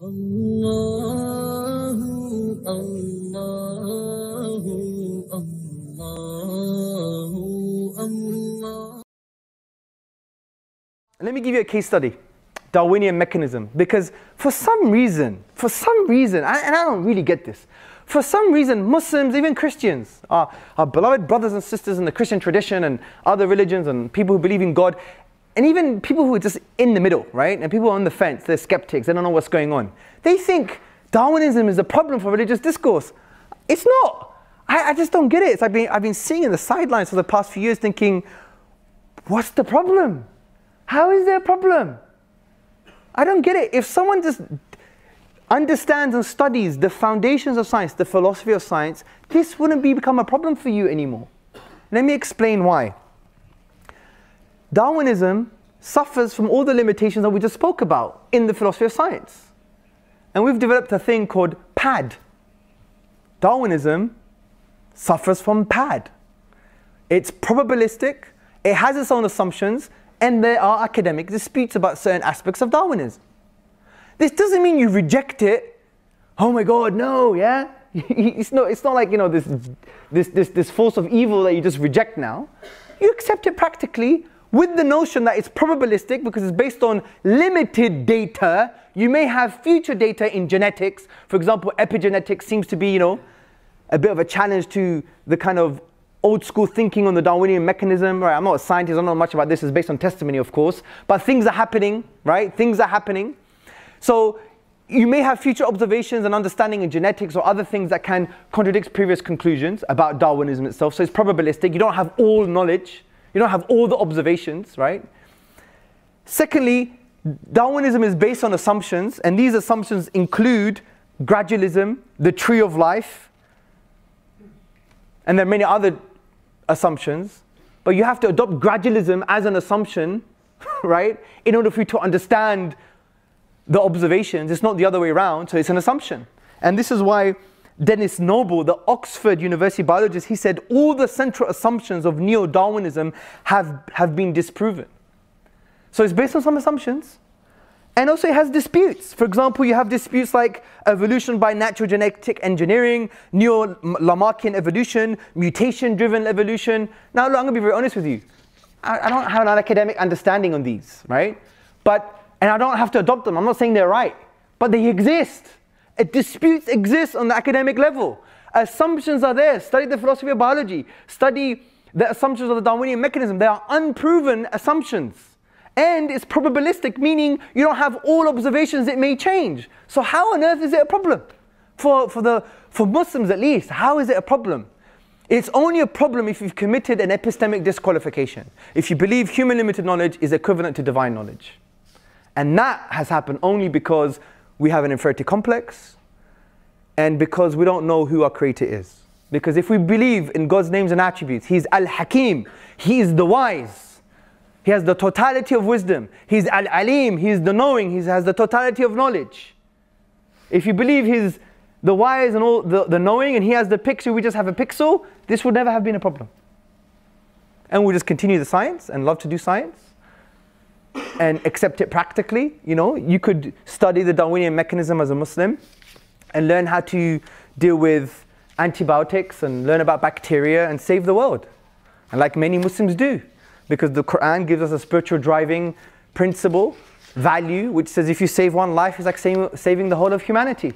Allahu, Allahu, Allahu, Allah. Let me give you a case study, Darwinian mechanism, because for some reason, and I don't really get this, for some reason Muslims, even Christians, our beloved brothers and sisters in the Christian tradition and other religions and people who believe in God, and even people who are just in the middle, right? And people on the fence, they're skeptics, they don't know what's going on. They think Darwinism is a problem for religious discourse. It's not. I just don't get it. It's I've been seeing in the sidelines for the past few years thinking, what's the problem? How is there a problem? I don't get it. If someone just understands and studies the foundations of science, the philosophy of science, this wouldn't become a problem for you anymore. Let me explain why. Darwinism suffers from all the limitations that we just spoke about in the philosophy of science. And we've developed a thing called PAD. Darwinism suffers from PAD. It's probabilistic, it has its own assumptions, and there are academic disputes about certain aspects of Darwinism. This doesn't mean you reject it. Oh my God, no, yeah? It's not like, you know, this force of evil that you just reject now. You accept it practically with the notion that it's probabilistic because it's based on limited data. You may have future data in genetics. For example, epigenetics seems to be, you know, a bit of a challenge to the kind of old school thinking on the Darwinian mechanism. Right? I'm not a scientist, I don't know much about this. It's based on testimony, of course. But things are happening, right? Things are happening. So you may have future observations and understanding in genetics or other things that can contradict previous conclusions about Darwinism itself. So it's probabilistic. You don't have all knowledge. You don't have all the observations, right? Secondly, Darwinism is based on assumptions, and these assumptions include gradualism, the tree of life, and there are many other assumptions. But you have to adopt gradualism as an assumption, right, in order for you to understand the observations. It's not the other way around, so it's an assumption. And this is why Dennis Noble, the Oxford University biologist, he said all the central assumptions of neo-Darwinism have been disproven. So it's based on some assumptions. And also it has disputes. For example, you have disputes like evolution by natural genetic engineering, neo-Lamarckian evolution, mutation-driven evolution. Now, look, I'm going to be very honest with you. I don't have an academic understanding on these, right? And I don't have to adopt them. I'm not saying they're right. But they exist. Disputes exist on the academic level. Assumptions are there. Study the philosophy of biology. Study the assumptions of the Darwinian mechanism. They are unproven assumptions. And it's probabilistic, meaning you don't have all observations, it may change. So how on earth is it a problem? For Muslims at least, how is it a problem? It's only a problem if you've committed an epistemic disqualification. If you believe human limited knowledge is equivalent to divine knowledge. And that has happened only because we have an inferiority complex and because we don't know who our creator is. Because if we believe in God's names and attributes, He's Al-Hakim, He is the wise. He has the totality of wisdom. He's Al-Alim, He's the knowing, He has the totality of knowledge. If you believe He's the wise and all the knowing and He has the picture, we just have a pixel, this would never have been a problem. And we'll just continue the science and love to do science and accept it practically. You know, you could study the Darwinian mechanism as a Muslim and learn how to deal with antibiotics and learn about bacteria and save the world. And like many Muslims do, because the Quran gives us a spiritual driving principle, value, which says if you save one life, it's like saving the whole of humanity.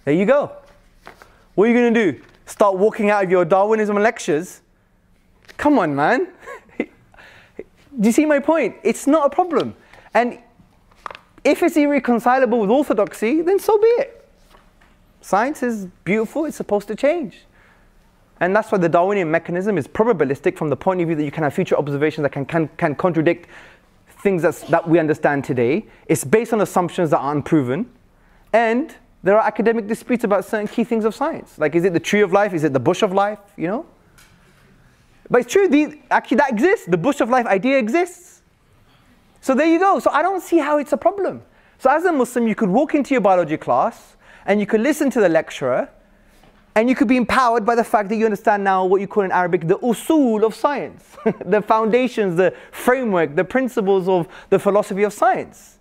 There you go. What are you going to do? Start walking out of your Darwinism lectures? Come on, man. Do you see my point? It's not a problem. And if it's irreconcilable with orthodoxy, then so be it. Science is beautiful, it's supposed to change. And that's why the Darwinian mechanism is probabilistic from the point of view that you can have future observations that can contradict things that we understand today. It's based on assumptions that are unproven. And there are academic disputes about certain key things of science. Like, is it the tree of life? Is it the bush of life? You know? But it's true, actually that exists. The bush of life idea exists. So there you go. So I don't see how it's a problem. So as a Muslim, you could walk into your biology class and you could listen to the lecturer and you could be empowered by the fact that you understand now what you call in Arabic the usul of science. The foundations, the framework, the principles of the philosophy of science.